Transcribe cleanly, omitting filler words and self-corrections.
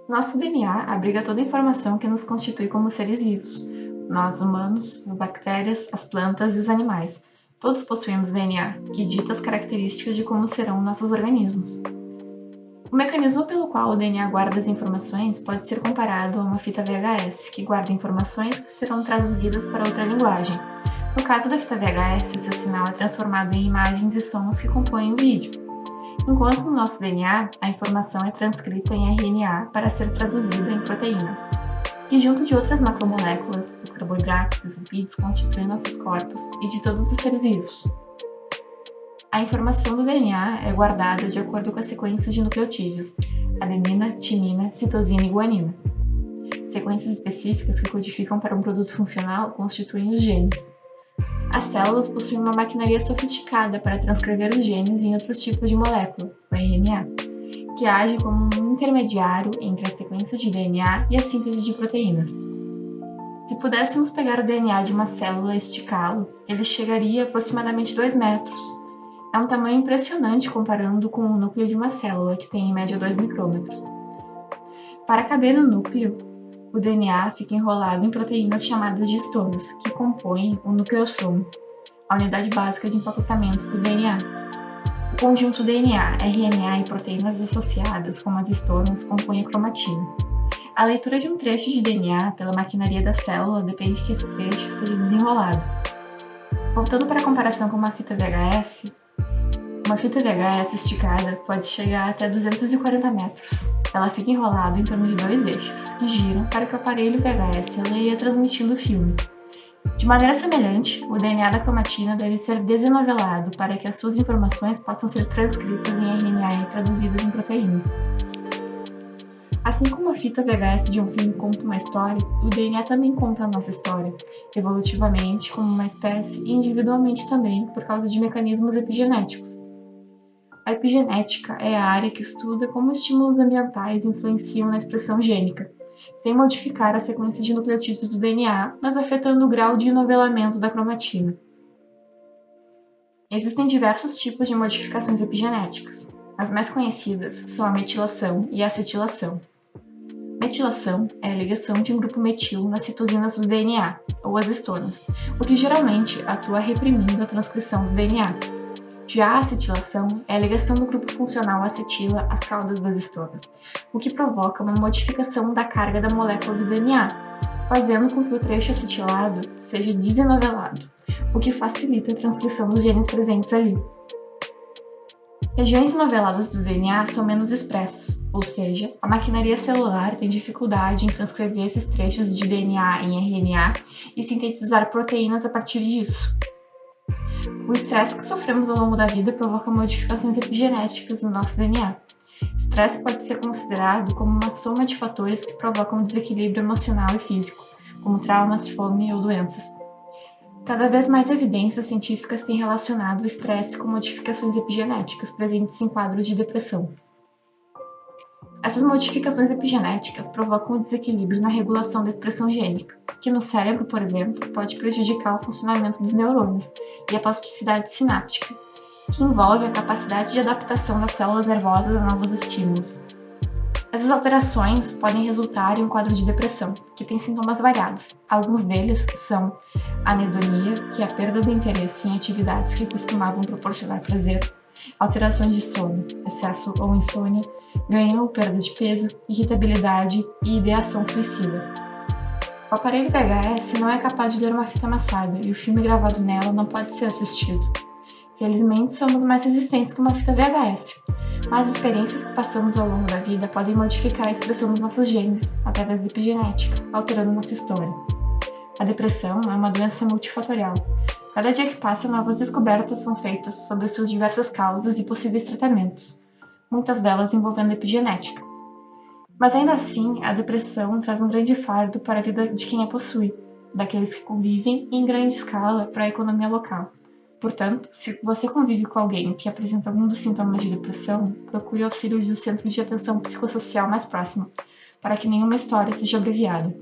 Nosso DNA abriga toda a informação que nos constitui como seres vivos. Nós, humanos, as bactérias, as plantas e os animais. Todos possuímos DNA, que dita as características de como serão nossos organismos. O mecanismo pelo qual o DNA guarda as informações pode ser comparado a uma fita VHS, que guarda informações que serão traduzidas para outra linguagem. No caso da fita VHS, o seu sinal é transformado em imagens e sons que compõem o vídeo. Enquanto no nosso DNA, a informação é transcrita em RNA para ser traduzida em proteínas, que junto de outras macromoléculas, os carboidratos e os lipídios constituem nossos corpos e de todos os seres vivos. A informação do DNA é guardada de acordo com as sequências de nucleotídeos, adenina, timina, citosina e guanina. Sequências específicas que codificam para um produto funcional constituem os genes. As células possuem uma maquinaria sofisticada para transcrever os genes em outros tipos de molécula, o RNA, que age como um intermediário entre as sequências de DNA e a síntese de proteínas. Se pudéssemos pegar o DNA de uma célula e esticá-lo, ele chegaria a aproximadamente 2 metros. É um tamanho impressionante comparando com o núcleo de uma célula, que tem em média 2 micrômetros. Para caber no núcleo, o DNA fica enrolado em proteínas chamadas de histonas, que compõem o nucleossomo, a unidade básica de empacotamento do DNA. O conjunto DNA, RNA e proteínas associadas, como as histonas, compõem a cromatina. A leitura de um trecho de DNA pela maquinaria da célula depende que esse trecho seja desenrolado. Voltando para a comparação com uma fita VHS esticada pode chegar até 240 metros. Ela fica enrolada em torno de 2 eixos, que giram para que o aparelho VHS leia transmitindo o filme. De maneira semelhante, o DNA da cromatina deve ser desenovelado para que as suas informações possam ser transcritas em RNA e traduzidas em proteínas. Assim como a fita VHS de um filme conta uma história, o DNA também conta a nossa história, evolutivamente como uma espécie e individualmente também por causa de mecanismos epigenéticos. A epigenética é a área que estuda como estímulos ambientais influenciam na expressão gênica, sem modificar a sequência de nucleotídeos do DNA, mas afetando o grau de enovelamento da cromatina. Existem diversos tipos de modificações epigenéticas. As mais conhecidas são a metilação e a acetilação. Metilação é a ligação de um grupo metil nas citosinas do DNA, ou as histonas, o que geralmente atua reprimindo a transcrição do DNA. Já a acetilação é a ligação do grupo funcional acetila às caudas das histonas, o que provoca uma modificação da carga da molécula do DNA, fazendo com que o trecho acetilado seja desenovelado, o que facilita a transcrição dos genes presentes ali. Regiões enoveladas do DNA são menos expressas, ou seja, a maquinaria celular tem dificuldade em transcrever esses trechos de DNA em RNA e sintetizar proteínas a partir disso. O estresse que sofremos ao longo da vida provoca modificações epigenéticas no nosso DNA. Estresse pode ser considerado como uma soma de fatores que provocam desequilíbrio emocional e físico, como traumas, fome ou doenças. Cada vez mais evidências científicas têm relacionado o estresse com modificações epigenéticas presentes em quadros de depressão. Essas modificações epigenéticas provocam desequilíbrio na regulação da expressão gênica, que no cérebro, por exemplo, pode prejudicar o funcionamento dos neurônios e a plasticidade sináptica, que envolve a capacidade de adaptação das células nervosas a novos estímulos. Essas alterações podem resultar em um quadro de depressão, que tem sintomas variados. Alguns deles são anedonia, que é a perda do interesse em atividades que costumavam proporcionar prazer, alterações de sono, excesso ou insônia, ganho ou perda de peso, irritabilidade e ideação suicida. O aparelho VHS não é capaz de ler uma fita amassada e o filme gravado nela não pode ser assistido. Felizmente, somos mais resistentes que uma fita VHS, mas as experiências que passamos ao longo da vida podem modificar a expressão dos nossos genes através da epigenética, alterando nossa história. A depressão é uma doença multifatorial. Cada dia que passa, novas descobertas são feitas sobre suas diversas causas e possíveis tratamentos, muitas delas envolvendo epigenética. Mas ainda assim, a depressão traz um grande fardo para a vida de quem a possui, daqueles que convivem e em grande escala para a economia local. Portanto, se você convive com alguém que apresenta algum dos sintomas de depressão, procure auxílio do centro de atenção psicossocial mais próximo, para que nenhuma história seja abreviada.